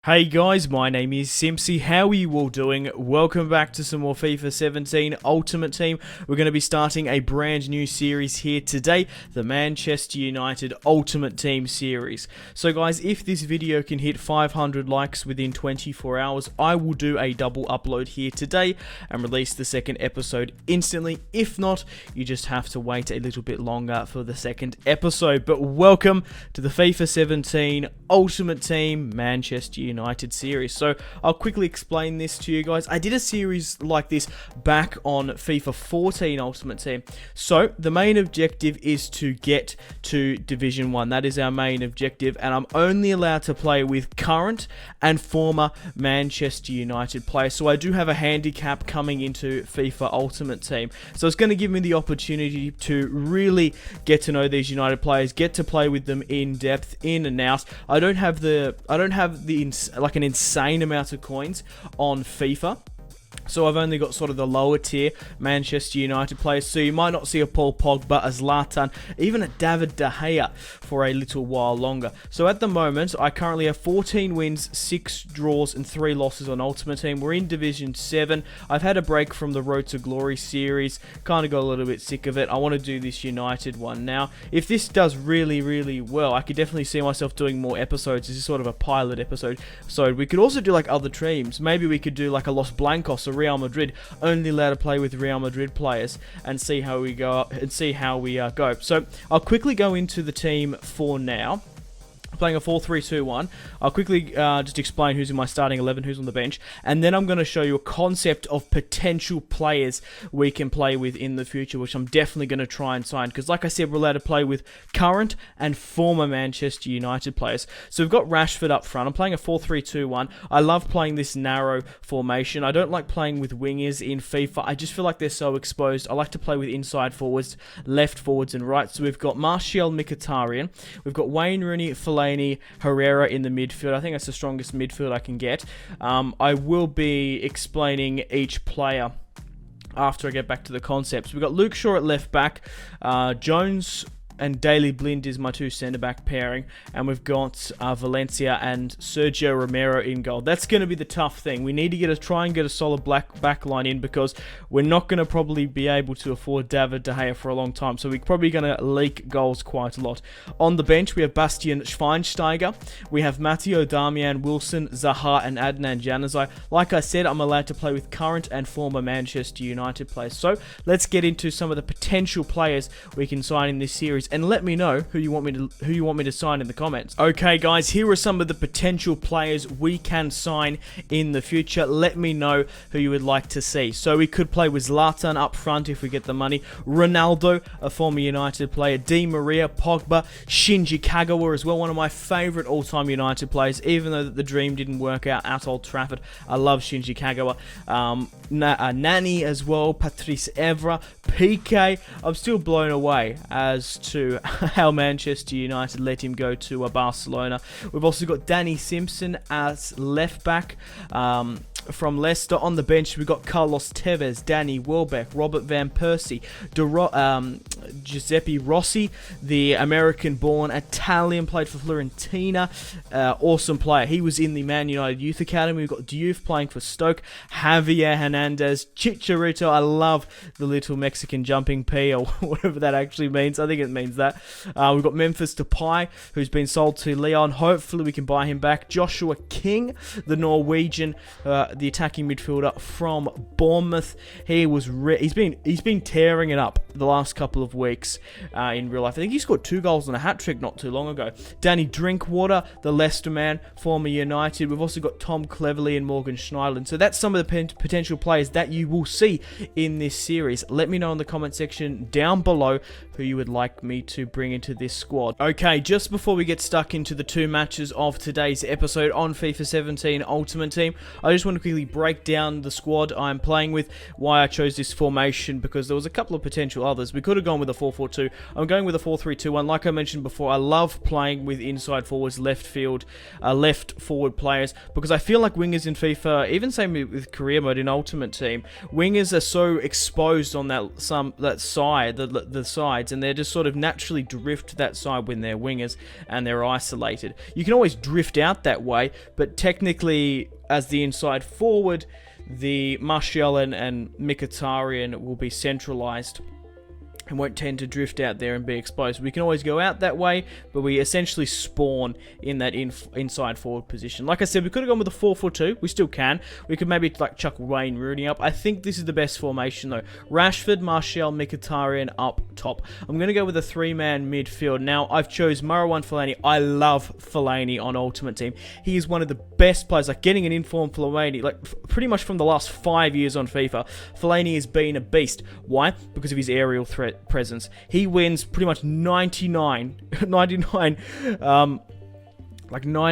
Hey guys, my name is Simpzy. How are you all doing? Welcome back to some more FIFA 17 Ultimate Team. We're going to be starting a brand new series here today, the Manchester United Ultimate Team series. So guys, if this video can hit 500 likes within 24 hours, I will do a double upload here today and release the second episode instantly. If not, you just have to wait a little bit longer for the second episode. But welcome to the FIFA 17 Ultimate Team Manchester United series. So I'll quickly explain this to you guys. I did a series like this back on FIFA 14 Ultimate Team. So the main objective is to get to Division 1. That is our main objective, and I'm only allowed to play with current and former Manchester United players. So I do have a handicap coming into FIFA Ultimate Team. So it's going to give me the opportunity to really get to know these United players, get to play with them in depth, in and out. I don't have like an insane amount of coins on FIFA. So I've only got sort of the lower tier Manchester United players. So you might not see a Paul Pogba, a Zlatan, even a David De Gea for a little while longer. So at the moment, I currently have 14 wins, 6 draws, and 3 losses on Ultimate Team. We're in Division 7. I've had a break from the Road to Glory series. Kind of got a little bit sick of it. I want to do this United one now. If this does really, really well, I could definitely see myself doing more episodes. This is sort of a pilot episode. So we could also do like other teams. Maybe we could do like a Los Blancos or Real Madrid, only allowed to play with Real Madrid players, and see how we go. So I'll quickly go into the team for now. Playing a 4-3-2-1. I'll quickly just explain who's in my starting 11, who's on the bench, and then I'm going to show you a concept of potential players we can play with in the future, which I'm definitely going to try and sign, because like I said, we're allowed to play with current and former Manchester United players. So we've got Rashford up front. I'm playing a 4-3-2-1. I love playing this narrow formation. I don't like playing with wingers in FIFA. I just feel like they're so exposed. I like to play with inside forwards, left forwards, and right. So we've got Martial, Mkhitaryan. We've got Wayne Rooney, Fellaini, Herrera in the midfield. I think that's the strongest midfield I can get. I will be explaining each player after I get back to the concepts. We've got Luke Shaw at left back, Jones and Daley Blind is my two centre-back pairing. And we've got Valencia and Sergio Romero in goal. That's going to be the tough thing. We need to try and get a solid back line in, because we're not going to probably be able to afford David De Gea for a long time. So we're probably going to leak goals quite a lot. On the bench, we have Bastian Schweinsteiger. We have Matteo Darmian, Wilson, Zaha, and Adnan Januzaj. Like I said, I'm allowed to play with current and former Manchester United players. So let's get into some of the potential players we can sign in this series, and let me know who you want me to sign in the comments. Okay guys, here are some of the potential players we can sign in the future. Let me know who you would like to see. So we could play with Zlatan up front if we get the money, Ronaldo, a former United player, Di Maria, Pogba, Shinji Kagawa as well, one of my favourite all-time United players, even though the dream didn't work out at Old Trafford. I love Shinji Kagawa. Nani as well, Patrice Evra, PK. I'm still blown away as to how Manchester United let him go to Barcelona. We've also got Danny Simpson as left back from Leicester. On the bench, we've got Carlos Tevez, Danny Welbeck, Robert Van Persie, Giuseppe Rossi, the American-born Italian, played for Fiorentina. Awesome player. He was in the Man United Youth Academy. We've got Diouf playing for Stoke, Javier Hernandez, Chicharito. I love the little Mexican jumping P, or whatever that actually means. I think it means that. We've got Memphis Depay, who's been sold to Lyon. Hopefully we can buy him back. Joshua King, the Norwegian, the attacking midfielder from Bournemouth. He's been tearing it up the last couple of weeks in real life. I think he scored 2 goals and a hat-trick not too long ago. Danny Drinkwater, the Leicester man, former United. We've also got Tom Cleverley and Morgan Schneiderlin. So that's some of the potential players that you will see in this series. Let me know in the comment section down below who you would like me to bring into this squad. Okay, just before we get stuck into the 2 matches of today's episode on FIFA 17 Ultimate Team, I just want to quickly break down the squad I'm playing with, why I chose this formation, because there was a couple of potential others. We could have gone with a 4-4-2. I'm going with a 4-3-2-1. Like I mentioned before, I love playing with inside forwards, left forward players, because I feel like wingers in FIFA, even same with career mode in Ultimate Team, wingers are so exposed on that side, the sides, and they're just sort of naturally drift to that side when they're wingers and they're isolated. You can always drift out that way, but technically, as the inside forward, the Martial and Mkhitaryan will be centralized and won't tend to drift out there and be exposed. We can always go out that way, but we essentially spawn in that inside forward position. Like I said, we could have gone with a 4-4-2. We still can. We could maybe like chuck Wayne Rooney up. I think this is the best formation though. Rashford, Martial, Mkhitaryan up top. I'm going to go with a 3-man midfield. Now, I've chose Marwan Fellaini. I love Fellaini on Ultimate Team. He is one of the best players. Like getting an informed Fellaini, like pretty much from the last 5 years on FIFA, Fellaini has been a beast. Why? Because of his aerial threat presence. He wins pretty much 9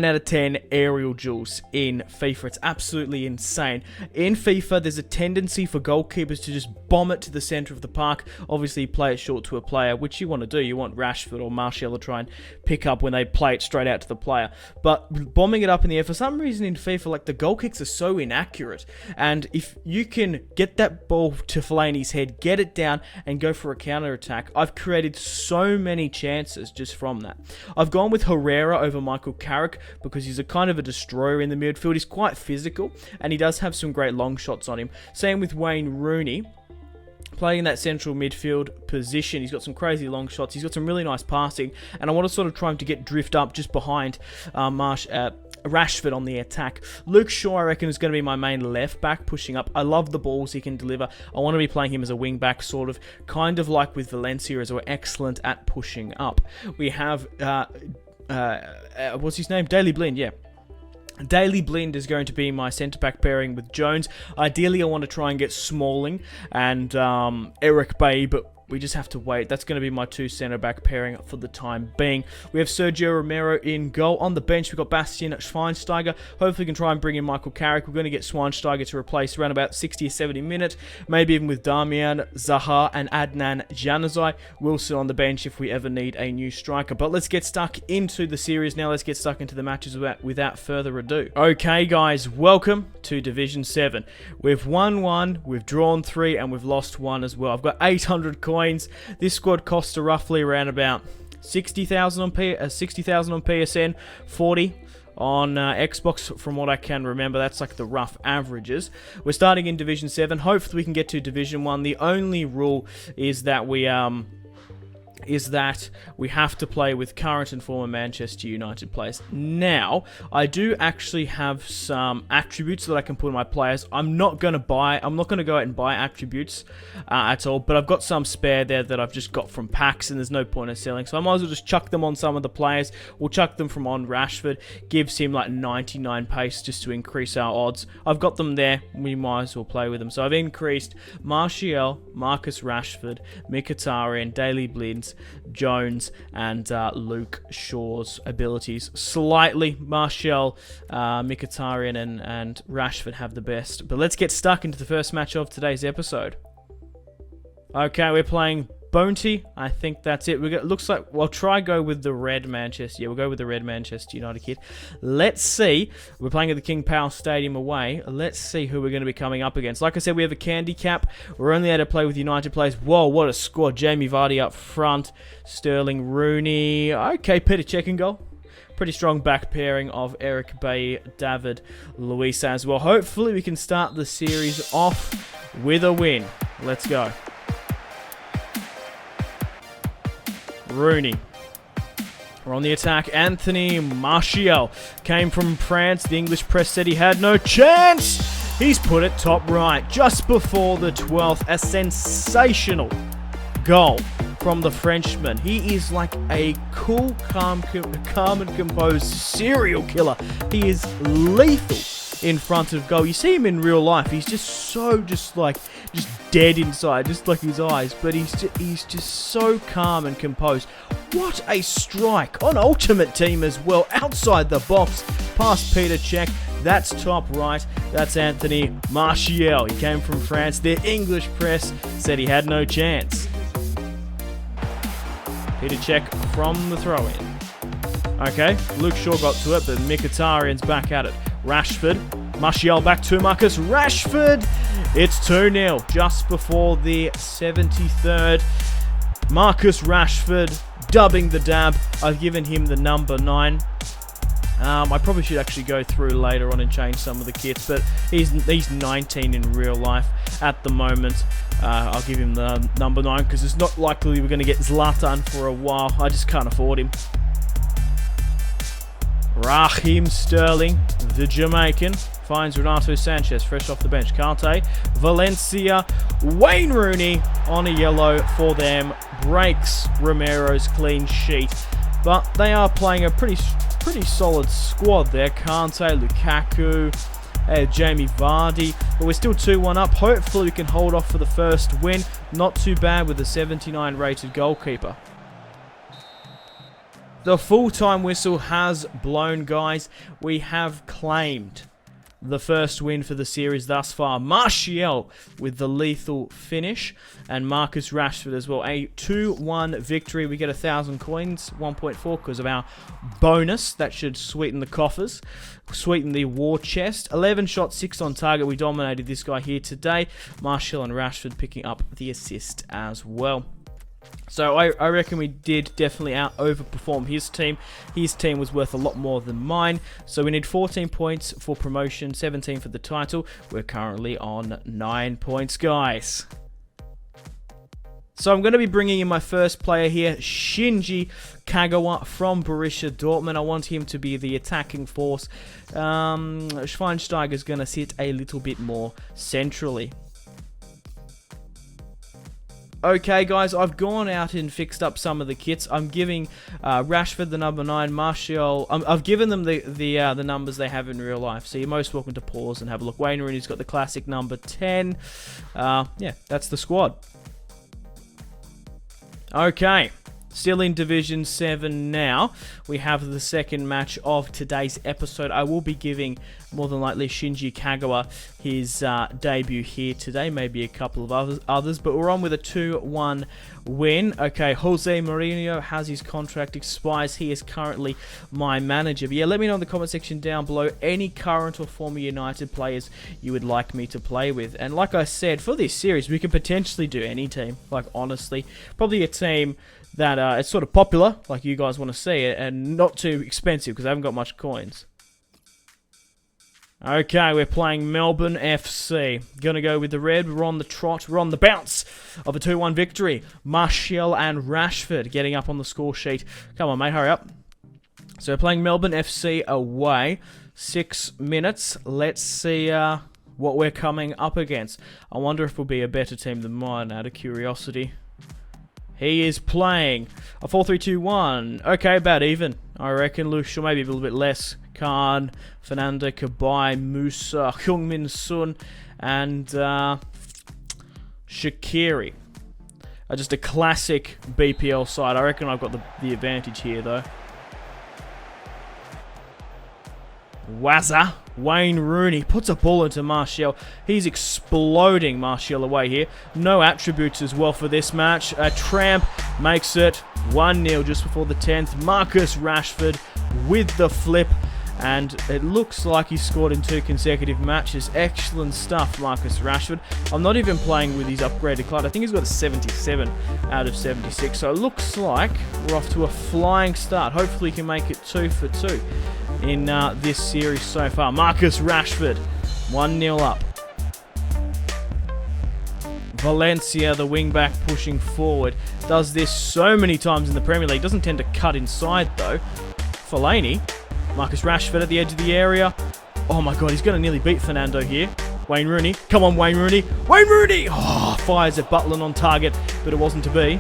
out of 10 aerial duels in FIFA. It's absolutely insane. In FIFA, there's a tendency for goalkeepers to just bomb it to the center of the park. Obviously, play it short to a player, which you want to do. You want Rashford or Martial to try and pick up when they play it straight out to the player. But bombing it up in the air, for some reason in FIFA, like the goal kicks are so inaccurate. And if you can get that ball to Fellaini's head, get it down, and go for a counter attack, I've created so many chances just from that. I've gone with Herrera over Michael Carrick because he's a kind of a destroyer in the midfield. He's quite physical and he does have some great long shots on him. Same with Wayne Rooney. Playing in that central midfield position, he's got some crazy long shots. He's got some really nice passing, and I want to sort of try him to get drift up just behind Rashford on the attack. Luke Shaw, I reckon, is going to be my main left back, pushing up. I love the balls he can deliver. I want to be playing him as a wing back, sort of, kind of like with Valencia, as we're excellent at pushing up. We have what's his name? Daley Blind, yeah. Daley Blind is going to be my centre-back pairing with Jones. Ideally, I want to try and get Smalling and Eric Bailly, but we just have to wait. That's going to be my 2 centre-back pairing for the time being. We have Sergio Romero in goal. On the bench, we've got Bastian Schweinsteiger. Hopefully, we can try and bring in Michael Carrick. We're going to get Schweinsteiger to replace around about 60 or 70 minutes. Maybe even with Damian, Zaha, and Adnan Januzaj. We'll sit on the bench if we ever need a new striker. But let's get stuck into the series now. Let's get stuck into the matches without further ado. Okay, guys. Welcome to Division 7. We've won 1, we've drawn 3, and we've lost 1 as well. I've got 800 coins. This squad costs roughly around about 60,000 on PSN, 40 on Xbox, from what I can remember. That's like the rough averages. We're starting in Division 7. Hopefully we can get to Division 1. The only rule is that we have to play with current and former Manchester United players. Now, I do actually have some attributes that I can put on my players. I'm not going to go out and buy attributes at all, but I've got some spare there that I've just got from packs, and there's no point in selling. So I might as well just chuck them on some of the players. We'll chuck them from on Rashford. Gives him like 99 pace just to increase our odds. I've got them there. We might as well play with them. So I've increased Martial, Marcus Rashford, Mkhitaryan, Daley Blind, Jones, and Luke Shaw's abilities slightly. Martial, Mkhitaryan, and Rashford have the best. But let's get stuck into the first match of today's episode. Okay, we're playing Bounty. I think that's it. Looks like we'll try go with the red Manchester. Yeah, we'll go with the red Manchester United kit. Let's see. We're playing at the King Power Stadium away. Let's see who we're going to be coming up against. Like I said, we have a candy cap. We're only able to play with United players. Whoa, what a squad. Jamie Vardy up front. Sterling, Rooney. Okay, Peter Cech in goal. Pretty strong back pairing of Eric Bailly, David Luiz as well. Hopefully we can start the series off with a win. Let's go. Rooney. We're on the attack. Anthony Martial came from France. The English press said he had no chance. He's put it top right just before the 12th. A sensational goal from the Frenchman. He is like a cool, calm and composed serial killer. He is lethal in front of goal. You see him in real life. He's just dead inside, just like his eyes. But he's just so calm and composed. What a strike on Ultimate Team as well. Outside the box, past Peter Cech. That's top right. That's Anthony Martial. He came from France. Their English press said he had no chance. Peter check from the throw-in. Okay, Luke Shaw got to it, but Mkhitaryan's back at it. Rashford. Martial back to Marcus Rashford. It's 2-0 just before the 73rd. Marcus Rashford dubbing the dab. I've given him the number 9. I probably should actually go through later on and change some of the kits, but he's 19 in real life at the moment. I'll give him the number 9 because it's not likely we're going to get Zlatan for a while. I just can't afford him. Raheem Sterling, the Jamaican, finds Renato Sanchez fresh off the bench. Kante, Valencia, Wayne Rooney on a yellow for them. Breaks Romero's clean sheet. But they are playing a pretty solid squad there. Kante, Lukaku, Jamie Vardy. But we're still 2-1 up. Hopefully we can hold off for the first win. Not too bad with the 79 rated goalkeeper. The full-time whistle has blown, guys. We have claimed the first win for the series thus far. Martial with the lethal finish, and Marcus Rashford as well. A 2-1 victory. We get 1,000 coins, 1.4 because of our bonus. That should sweeten the coffers, sweeten the war chest. 11 shots, 6 on target. We dominated this guy here today. Martial and Rashford picking up the assist as well. So I reckon we did definitely overperform his team. His team was worth a lot more than mine. So we need 14 points for promotion, 17 for the title. We're currently on 9 points, guys. So I'm going to be bringing in my first player here, Shinji Kagawa from Borussia Dortmund. I want him to be the attacking force. Schweinsteiger's going to sit a little bit more centrally. Okay, guys, I've gone out and fixed up some of the kits. I'm giving Rashford the number 9, Martial. I've given them the numbers they have in real life. So you're most welcome to pause and have a look. Wayne Rooney's got the classic number 10. Yeah, that's the squad. Okay. Still in Division 7 now. We have the second match of today's episode. I will be giving, more than likely, Shinji Kagawa his debut here today. Maybe a couple of others. But we're on with a 2-1 win. Okay, Jose Mourinho has his contract expires. He is currently my manager. But yeah, let me know in the comment section down below any current or former United players you would like me to play with. And like I said, for this series, we could potentially do any team. Like, honestly. Probably a team that it's sort of popular, like you guys want to see it, and not too expensive because I haven't got much coins. Okay, we're playing Melbourne FC. Gonna go with the red. We're on the trot. We're on the bounce of a 2-1 victory. Martial and Rashford getting up on the score sheet. Come on, mate, hurry up. So we're playing Melbourne FC away. 6 minutes. Let's see what we're coming up against. I wonder if we'll be a better team than mine, out of curiosity. He is playing a 4-3-2-1. Okay, about even. I reckon Luke Shaw, maybe a little bit less. Khan, Fernando Cabai, Musa, Heung-min Son, and Shaqiri. Just a classic BPL side. I reckon I've got the advantage here, though. Wazza. Wayne Rooney puts a ball into Martial. He's exploding Martial away here. No attributes as well for this match. Tramp makes it 1-0 just before the 10th. Marcus Rashford with the flip. And it looks like he scored in 2 consecutive matches. Excellent stuff, Marcus Rashford. I'm not even playing with his upgraded card. I think he's got a 77 out of 76. So it looks like we're off to a flying start. Hopefully he can make it 2 for 2 in this series so far. Marcus Rashford, 1-0 up. Valencia, the wing-back, pushing forward. Does this so many times in the Premier League. Doesn't tend to cut inside, though. Fellaini. Marcus Rashford at the edge of the area. Oh, my God. He's going to nearly beat Fernando here. Wayne Rooney. Come on, Wayne Rooney. Wayne Rooney! Oh, fires at Butland on target, but it wasn't to be.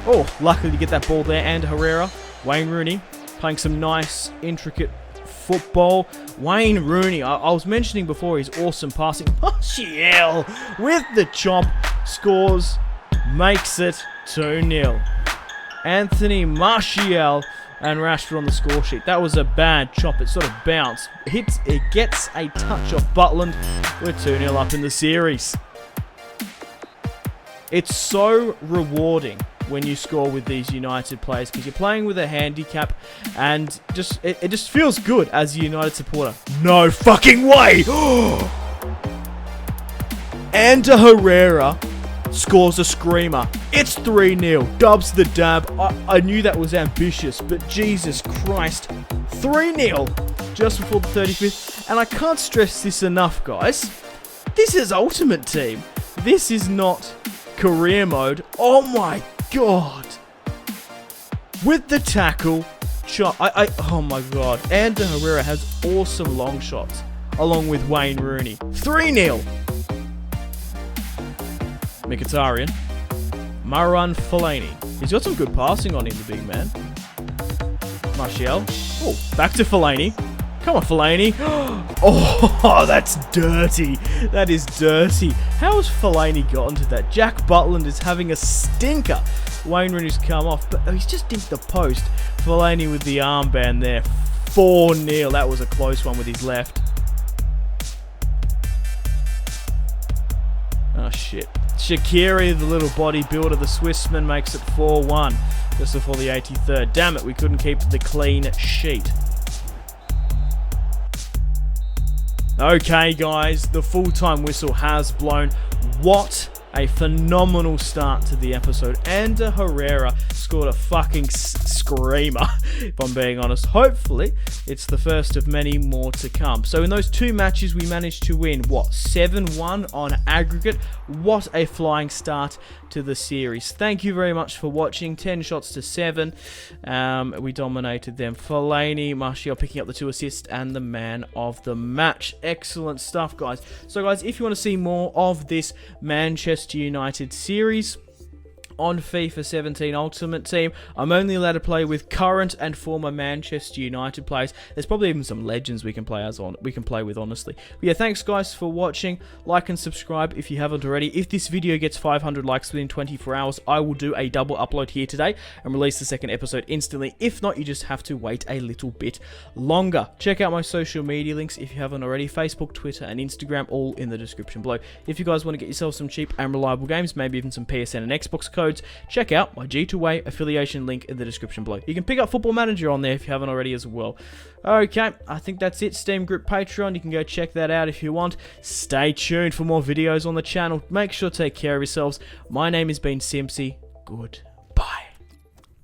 Oh, luckily to get that ball there. And Herrera. Wayne Rooney playing some nice, intricate football. Wayne Rooney, I was mentioning before his awesome passing. Martial with the chop, scores, makes it 2-0. Anthony Martial and Rashford on the score sheet. That was a bad chop. It sort of bounced. It gets a touch off Butland. We're 2-0 up in the series. It's so rewarding when you score with these United players because you're playing with a handicap and it just feels good as a United supporter. No fucking way! And Herrera scores a screamer. It's 3-0. Dubs the dab. I knew that was ambitious, but Jesus Christ. 3-0 just before the 35th. And I can't stress this enough, guys. This is Ultimate Team. This is not career mode. Oh my god. With the tackle. Oh my god. And Herrera has awesome long shots along with Wayne Rooney. 3-0. Mkhitaryan. Marouane Fellaini. He's got some good passing on him, the big man. Martial. Oh, back to Fellaini. Come on, Fellaini. Oh, that's dirty. That is dirty. How has Fellaini gotten to that? Jack Butland is having a stinker. Wayne Rooney's come off, but he's just dinked the post. Fellaini with the armband there. 4-0. That was a close one with his left. Oh, shit. Shaqiri, the little bodybuilder, the Swissman, makes it 4-1 just before the 83rd. Damn it, we couldn't keep the clean sheet. Okay, guys, the full-time whistle has blown. What a phenomenal start to the episode. And Herrera scored a fucking screamer, if I'm being honest. Hopefully, it's the first of many more to come. So in those two matches, we managed to win, what, 7-1 on aggregate? What a flying start to the series. Thank you very much for watching. 10 shots to 7. We dominated them. Fellaini, Martial picking up the 2 assists, and the man of the match. Excellent stuff, guys. So, guys, if you want to see more of this Manchester United series on FIFA 17 Ultimate Team, I'm only allowed to play with current and former Manchester United players. There's probably even some legends we can play with, honestly. But yeah, thanks guys for watching. Like and subscribe if you haven't already. If this video gets 500 likes within 24 hours, I will do a double upload here today and release the second episode instantly. If not, you just have to wait a little bit longer. Check out my social media links if you haven't already. Facebook, Twitter, and Instagram, all in the description below. If you guys want to get yourself some cheap and reliable games, maybe even some PSN and Xbox codes, check out my G2A affiliation link in the description below. You can pick up Football Manager on there if you haven't already as well. Okay, I think that's it. Steam Group Patreon, you can go check that out if you want. Stay tuned for more videos on the channel. Make sure to take care of yourselves. My name has been Simpzy. Goodbye.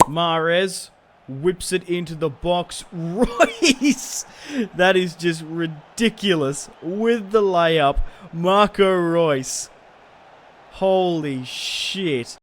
Mahrez whips it into the box. Royce! That is just ridiculous. With the layup, Marco Royce. Holy shit.